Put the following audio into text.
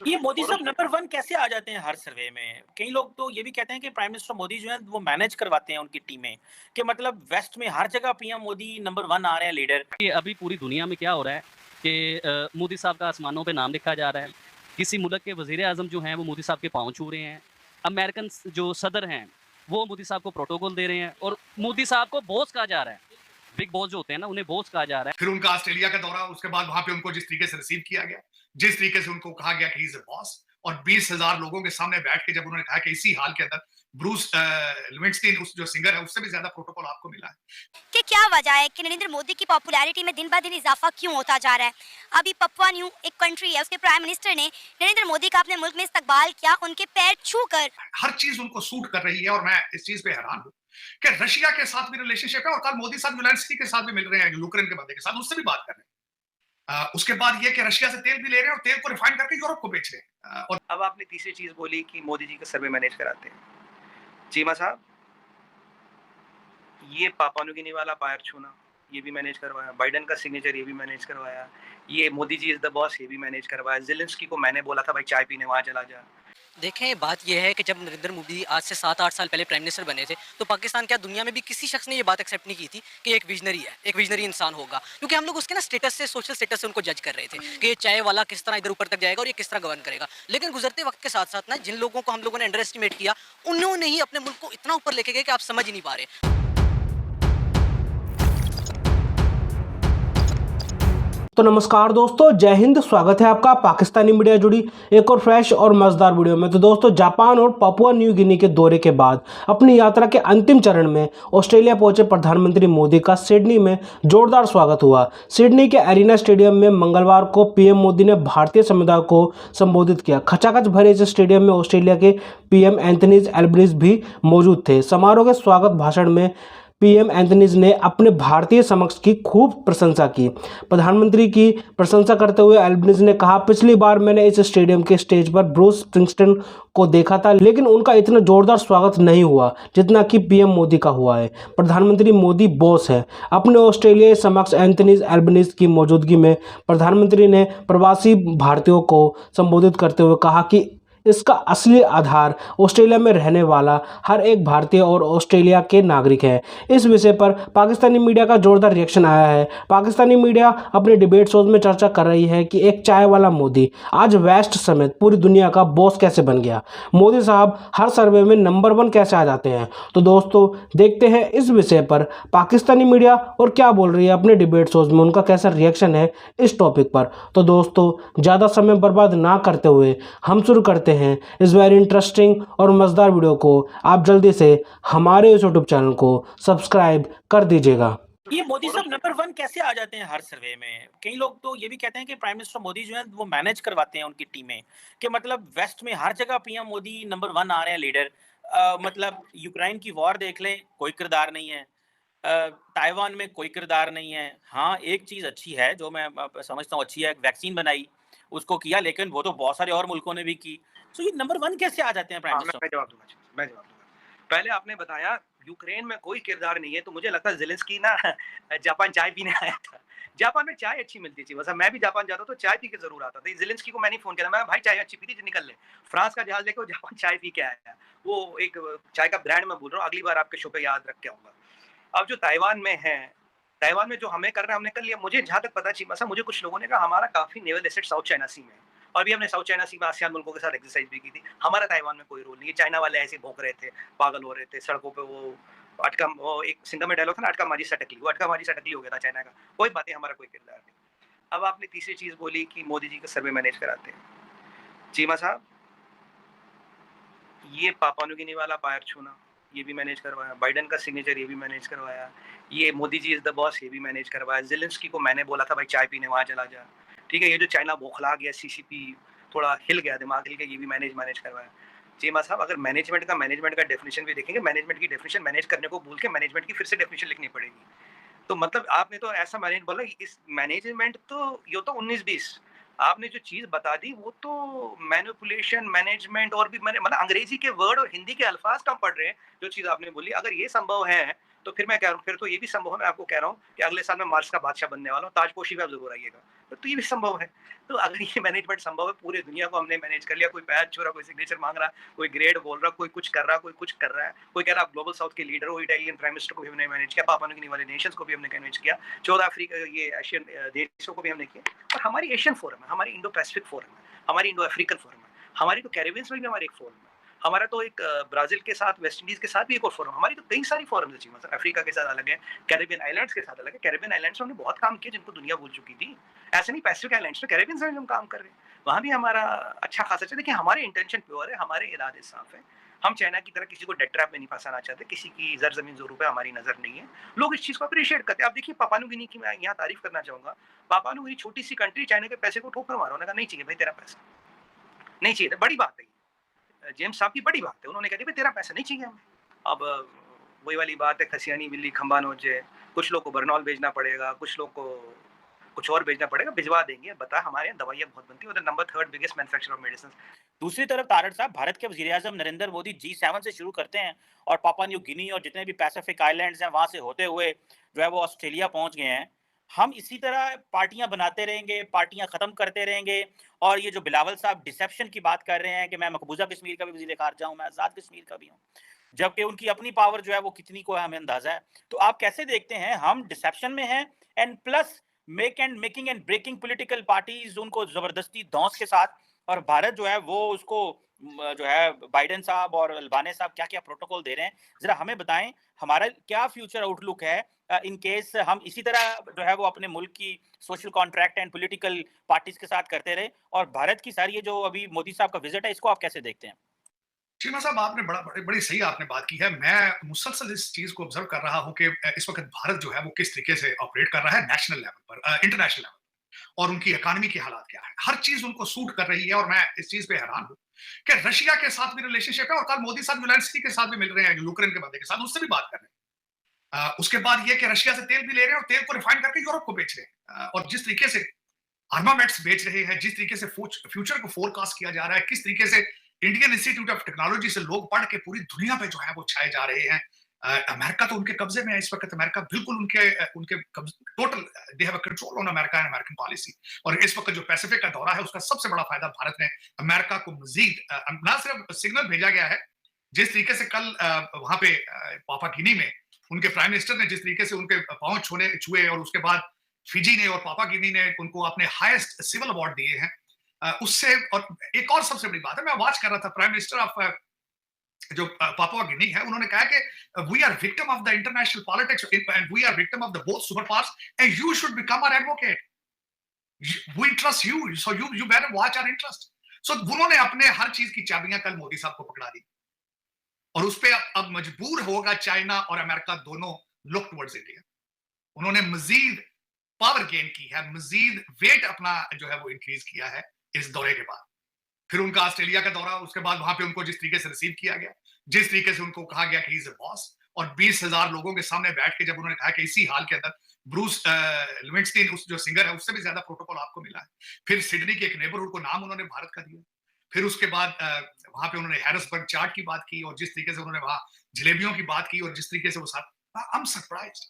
ये मोदी साहब नंबर 1 कैसे आ जाते हैं हर सर्वे में? कई लोग तो ये भी कहते हैं कि प्राइम मिनिस्टर मोदी जो हैं वो मैनेज करवाते हैं उनकी टीमें, कि मतलब वेस्ट में हर जगह पीएम मोदी नंबर 1 आ रहे हैं लीडर। कि अभी पूरी दुनिया में क्या हो रहा है कि मोदी साहब का आसमानों पे नाम लिखा जा रहा है। किसी मुल्क के वज़ीर-ए-आज़म जो हैं वो मोदी साहब के पाँव छू रहे हैं। अमेरिकन जो सदर हैं, वो मोदी साहब को प्रोटोकॉल दे रहे हैं और मोदी साहब को बॉस कहा जा रहा है। बिग बॉस जो होते हैं ना, उन्हें बॉस कहा जा रहा है। फिर उनका ऑस्ट्रेलिया का दौरा, उसके बाद वहां पे उनको जिस तरीके से रिसीव किया गया, जिस तरीके से उनको कहा गया कि ही इज अ बॉस, और 20,000 लोगों के सामने बैठ के जब उन्होंने कहा कि इसी हाल के अंदर ब्रूस लिविंगस्टीन उस जो सिंगर है उससे भी ज्यादा प्रोटोकॉल आपको मिला है। कि क्या वजह है कि नरेंद्र मोदी की पॉपुलैरिटी में दिन ब दिन इजाफा क्यों होता जा रहा है। अभी पपुआ न्यू एक कंट्री है, उसके प्राइम मिनिस्टर ने नरेंद्र मोदी का अपने मुल्क में इस्तकबाल किया, उनके पैर छू कर। हर चीज उनको सूट कर रही है और मैं इस चीज पे हैरान हूं कि रशिया के साथ भी रिलेशनशिप है और कल मोदी साहब ज़ेलेंस्की के साथ भी मिल रहे हैं, यूक्रेन के बंदे के साथ उससे भी बात कर रहे हैं। उसके बाद ये कि रशिया से तेल भी ले रहे हैं और तेल को रिफाइन करके यूरोप को बेच रहे हैं। और अब आपने तीसरी चीज बोली कि मोदी जी का सर्वे मैनेज कराते हैं। चीमा साहब, ये पापा न्यूगिनी वाला पैर छूना ये भी मैनेज करवाया, बाइडेन का सिग्नेचर ये भी मैनेज करवाया, ये Modi ji is the boss ये भी मैनेज करवाया, ज़ेलेंस्की को मैंने बोला था भाई चाय पीने वहां चला जा। देखें, बात यह है कि जब नरेंद्र मोदी आज से 7-8 साल पहले प्राइम मिनिस्टर बने थे, तो पाकिस्तान क्या दुनिया में भी किसी शख्स ने ये बात एक्सेप्ट नहीं की थी कि एक विजनरी है, एक विजनरी इंसान होगा, क्योंकि हम लोग उसके ना स्टेटस से, सोशल स्टेटस से उनको जज कर रहे थे कि ये चाय वाला किस तरह इधर ऊपर तक जाएगा और ये किस तरह गवर्न करेगा। लेकिन गुजरते वक्त के साथ साथ ना जिन लोगों को हम लोगों ने अंडर एस्टिमेट किया, उन्होंने ही अपने मुल्क को इतना ऊपर लेके गए कि आप समझ ही नहीं पा रहे। तो नमस्कार दोस्तों, जय हिंद। स्वागत है आपका पाकिस्तानी मीडिया जुड़ी एक और फ्रेश और मज़ेदार वीडियो में। तो दोस्तों, जापान और पापुआ न्यू गिनी के दौरे के बाद अपनी यात्रा के अंतिम चरण में ऑस्ट्रेलिया पहुंचे प्रधानमंत्री मोदी का सिडनी में जोरदार स्वागत हुआ। सिडनी के एरिना स्टेडियम में मंगलवार को पीएम मोदी ने भारतीय समुदाय को संबोधित किया। खचाखच भरे इस स्टेडियम में ऑस्ट्रेलिया के पीएम एंथनी एल्बनीज़ भी मौजूद थे। समारोह के स्वागत भाषण में पीएम एंथनीज ने अपने भारतीय समक्ष की खूब प्रशंसा की। प्रधानमंत्री की प्रशंसा करते हुए एल्बनीज ने कहा, पिछली बार मैंने इस स्टेडियम के स्टेज पर ब्रूस स्प्रिंगस्टीन को देखा था, लेकिन उनका इतना जोरदार स्वागत नहीं हुआ जितना कि पीएम मोदी का हुआ है। प्रधानमंत्री मोदी बॉस है। अपने ऑस्ट्रेलियाई समक्ष एंथनी एल्बनीज की मौजूदगी में प्रधानमंत्री ने प्रवासी भारतीयों को संबोधित करते हुए कहा कि इसका असली आधार ऑस्ट्रेलिया में रहने वाला हर एक भारतीय और ऑस्ट्रेलिया के नागरिक है। इस विषय पर पाकिस्तानी मीडिया का जोरदार रिएक्शन आया है। पाकिस्तानी मीडिया अपने डिबेट शोज में चर्चा कर रही है कि एक चाय वाला मोदी आज वेस्ट समेत पूरी दुनिया का बॉस कैसे बन गया। मोदी साहब हर सर्वे में नंबर 1 कैसे आ जाते हैं। तो दोस्तों, देखते हैं इस विषय पर पाकिस्तानी मीडिया और क्या बोल रही है अपने डिबेट शोज में, उनका कैसा रिएक्शन है इस टॉपिक पर। तो दोस्तों, ज़्यादा समय बर्बाद ना करते हुए हम शुरू करते हैं इस वेरी इंटरेस्टिंग और मजेदार वीडियो को। आप जल्दी से हमारे इस यूट्यूब चैनल को सब्सक्राइब कर दीजिएगा। ये मोदी साहब नंबर 1 कैसे आ जाते हैं हर सर्वे में? कई लोग तो ये भी कहते हैं कि प्राइम मिनिस्टर मोदी जो हैं वो मैनेज करवाते हैं उनकी टीमें, कि मतलब वेस्ट में हर जगह पीएम मोदी नंबर 1 आ रहे हैं लीडर। मतलब यूक्रेन की वॉर देख लें, कोई किरदार नहीं है। ताइवान में कोई किरदार नहीं है। हाँ, एक चीज़ अच्छी है जो मैं समझता हूँ अच्छी है, वैक्सीन बनाई, उसको किया, लेकिन वो तो बहुत सारे और मुल्कों ने भी की। सो ये नंबर 1 कैसे आ जाते हैं प्राइम हाँ, मिनिस्टर? मैं जवाब दूंगा, मैं जवाब दूंगा। पहले आपने बताया यूक्रेन में कोई किरदार नहीं है, तो मुझे लगता है ज़ेलेंस्की ना जापान चाय पीने आया था। जापान में चाय अच्छी मिलती थी, वैसे मैं भी जापान जाता तो चाय पी के ज़रूर आता था। ज़ेलेंस्की को मैंने फ़ोन किया था, मैं भाई चाय अच्छी पी थी, निकल ले। फ्रांस का जहाज़ लेके वो जापान चाय पी के आया है। वो एक चाय का ब्रांड मैं बोल रहा हूँ, अगली बार आपके शो पे याद रख के आऊँगा। अब जो ताइवान में है, ताइवान में जो हमें करना है हमने कर लिया। मुझे जहाँ तक पता है चीमा साहब, मुझे कुछ लोगों ने कहा हमारा काफ़ी नेवल एसेट साउथ चाइना सी में है। और अभी हमने साउथ चाइना सी में आसियान मुल्कों के साथ एक्सरसाइज भी की थी। हमारा ताइवान में कोई रोल नहीं है। चाइना वाले ऐसे भौंक रहे थे, पागल हो रहे थे सड़कों पे। वो एक सिंघम में डायलॉग था ना, अटका मारी सटकली, वो अटका मारी सटकली हो गया था चाइना का। कोई बात नहीं, हमारा कोई किरदार नहीं। अब आपने तीसरी चीज बोली कि मोदी जी का सर्वे मैनेज कराते हैं। चीमा साहब, ये पापा न्यूगिनी वाला पैर छूना ये भी मैनेज करवाया, बाइडेन का सिग्नेचर ये भी मैनेज करवाया, ये Modi ji is the boss ये भी मैनेज करवाया, ज़ेलेंस्की को मैंने बोला था भाई चाय पीने वहां चला जा। ठीक है, ये जो चाइना बौखला गया, सीसीपी थोड़ा हिल गया, दिमाग हिल गया, ये भी मैनेज करवाया। चीमा साहब, अगर मैनेजमेंट का डेफिनेशन भी देखेंगे, मैनेजमेंट की डेफिनेशन मैनेज करने को भूल के मैनेजमेंट की फिर से डेफिनेशन लिखनी पड़ेगी। तो मतलब आपने तो ऐसा मैनेज बोला, इस मैनेजमेंट तो ये तो 19-20 आपने जो चीज बता दी वो तो मैनिपुलेशन मैनेजमेंट, और भी मैंने मतलब अंग्रेजी के वर्ड और हिंदी के अल्फाज कम पढ़ रहे हैं। जो चीज आपने बोली, अगर ये संभव है तो फिर मैं कह रहा हूँ, फिर तो ये भी संभव है। मैं आपको कह रहा हूँ कि अगले साल मैं मार्स का बादशाह बनने वाला हूँ, ताजपोशी पे आप जरूर आइएगा। तो ये भी संभव है। तो अगर ये मैनेजमेंट संभव है, पूरी दुनिया को हमने मैनेज कर लिया, कोई पैच छू रहा, कोई सिग्नेचर मांग रहा, कोई ग्रेड बोल रहा, कोई कुछ कर रहा, कोई कुछ कर रहा है, कोई कह रहा आप ग्लोबल साउथ के लीडर हो, इटालियन प्राइम मिनिस्टर को भी हमने मैनेज किया, पापुआ न्यू गिनी वाले नेशंस को भी हमने मैनेज किया, 14 अफ्रीका ये एशियन देशों को भी हमने किया। और हमारी एशियन फोरम है, हमारी इंडो पैसिफिक फोरम है, हमारी इंडो अफ्रीकन फोरम है, हमारी तो कैरिबियंस में भी हमारी एक फोरम है, हमारा तो एक ब्राजील के साथ, वेस्ट इंडीज के साथ भी एक और फोरम, हमारी तो कई सारी फोरम है। मतलब अफ्रीका के साथ अलग है, कैरिबियन आइलैंड्स के साथ अलग है। कैरिबियन आइलैंड्स में हमने बहुत काम किया जिनको दुनिया भूल चुकी थी। ऐसे नहीं, पैसिफिक आइलैंड्स में कैरिबियन में हम काम कर रहे हैं, वहाँ भी हमारा अच्छा खासा चल। देखिए हमारे इंटेंशन प्योर है, हमारे इरादे साफ है। हम चाइना की तरह किसी को डेट ट्रैप में नहीं फंसाना चाहते, किसी की जर जमीन जोरों पे हमारी नजर नहीं है। लोग इस चीज को अप्रिशिएट करते हैं। आप देखिए पापुआ न्यू गिनी की मैं यहाँ तारीफ करना चाहूंगा। पापुआ न्यू गिनी छोटी सी कंट्री, चाइना के पैसे को ठोकर मारा, उन्होंने कहा नहीं चाहिए भाई तेरा पैसा, नहीं चाहिए था। बड़ी बात है, जेम्स साहब की बड़ी बात है, उन्होंने कह दिया तेरा पैसा नहीं चाहिए हमें। अब वही वाली बात है, खसियानी बिल्ली खंबा नोचे, कुछ लोग को बरनौल भेजना पड़ेगा, कुछ लोग को कुछ और भेजना पड़ेगा, भिजवा देंगे। बता, हमारे यहाँ दवाइयाँ बहुत बनती है, और number 3rd biggest manufacturer of medicine. दूसरी तरफ तारड़ साहब, भारत के वज़ीर-ए-आज़म नरेंद्र मोदी G7 से शुरू करते हैं और पापुआ न्यू गिनी और जितने भी पैसिफिक आइलैंड्स हैं वहाँ से होते हुए जो है वो ऑस्ट्रेलिया पहुँच गए हैं। हम इसी तरह पार्टियाँ बनाते रहेंगे, पार्टियाँ ख़त्म करते रहेंगे, और ये जो बिलावल साहब डिसेप्शन की बात कर रहे हैं कि मैं मकबूजा कश्मीर का भी वज़ीर-ए-ख़ारिजा हूँ, मैं आज़ाद कश्मीर का भी हूँ, जबकि उनकी अपनी पावर जो है वो कितनी को है हमें अंदाज़ा है। तो आप कैसे देखते हैं, हम डिसेप्शन में हैं and plus making and breaking political parties उनको ज़बरदस्ती धौंस के साथ, और भारत जो है वो उसको जो है बाइडेन साहब और अल्बाने साहब क्या-क्या प्रोटोकॉल दे रहे हैं, ज़रा हमें बताएँ, हमारा क्या फ्यूचर आउटलुक है इन केस हम इसी तरह जो है वो अपने मुल्क की social contract and political parties के साथ करते रहे, और भारत की सारी ये जो अभी मोदी साहब का विज़िट है, इसको आप कैसे देखते हैं? शीमा साहब, आपने बड़ी सही आपने बात की है। मैं मुसलसल इस चीज को ऑब्जर्व कर रहा हूं कि इस वक्त भारत जो है वो किस तरीके से ऑपरेट कर रहा है नेशनल लेवल पर, इंटरनेशनल लेवल, और उनकी इकोनॉमी की हालात क्या है। हर चीज उनको सूट कर रही है, और मैं इस चीज पे हैरान हूं कि रशिया के साथ भी रिलेशनशिप है, और कल मोदी साहब ज़ेलेंस्की के साथ भी मिल रहे हैं, यूक्रेन के बंदे के साथ, उससे भी बात कर रहे हैं। उसके बाद ये कि रशिया से तेल भी ले रहे हैं और तेल को रिफाइन करके यूरोप को बेच रहे हैं, और जिस तरीके से आर्मामेंट्स बेच रहे हैं, जिस तरीके से फ्यूचर को फोरकास्ट किया जा रहा है, किस तरीके से इंडियन इंस्टीट्यूट ऑफ टेक्नोलॉजी से लोग पढ़ के पूरी दुनिया पे जो है वो छाए जा रहे हैं। अमेरिका तो उनके कब्जे में है इस वक्त। अमेरिका बिल्कुल उनके total they have a control on America and American policy. और इस वक्त जो पैसिफिक का दौरा है उसका सबसे बड़ा फायदा भारत ने अमेरिका को मजीद ना सिर्फ सिग्नल भेजा गया है, जिस तरीके से कल वहां पे पापुआ गिनी में उनके प्राइम मिनिस्टर ने जिस तरीके से उनके पांव छुए, और उसके बाद फिजी ने और पापुआ गिनी ने उनको अपने हाईएस्ट सिविल अवार्ड दिए हैं। उससे, और एक और सबसे बड़ी बात है, मैं वॉच कर रहा था, प्राइम मिनिस्टर ऑफ जो पापुआ गिनी है, उन्होंने कहा कि we are victim of the international politics and we are victim of the both super powers and you should become our advocate, we trust you, so you better watch our interest. सो उन्होंने अपने हर चीज की चाबियां कल मोदी साहब को पकड़ा दी, और उस पर अब मजबूर होगा चाइना और अमेरिका दोनों लुक टुवर्ड्स इंडिया। उन्होंने मजीद पावर गेन की है, मजीद वेट अपना जो है वो इंक्रीज किया है इस दौरे के बाद। फिर उनका ऑस्ट्रेलिया का दौरा, उसके बाद वहां पे उनको जिस तरीके से रिसीव किया गया, जिस तरीके से उनको कहा गया कि ही इज अ बॉस, और 20,000 लोगों के सामने बैठ के जब उन्होंने कहा कि इसी हाल के अंदर ब्रूस लिविंगस्टीन उस जो सिंगर है उससे भी ज्यादा प्रोटोकॉल आपको मिला है। फिर सिडनी के एक नेबरहुड को नाम उन्होंने भारत का दिया। फिर उसके बाद वहां पे उन्होंने हैरिसबर्ग चार्ट की बात की, और जिस तरीके से उन्होंने वहां जलेबियों की बात की, और जिस तरीके से वो साथ, आई एम सरप्राइज्ड।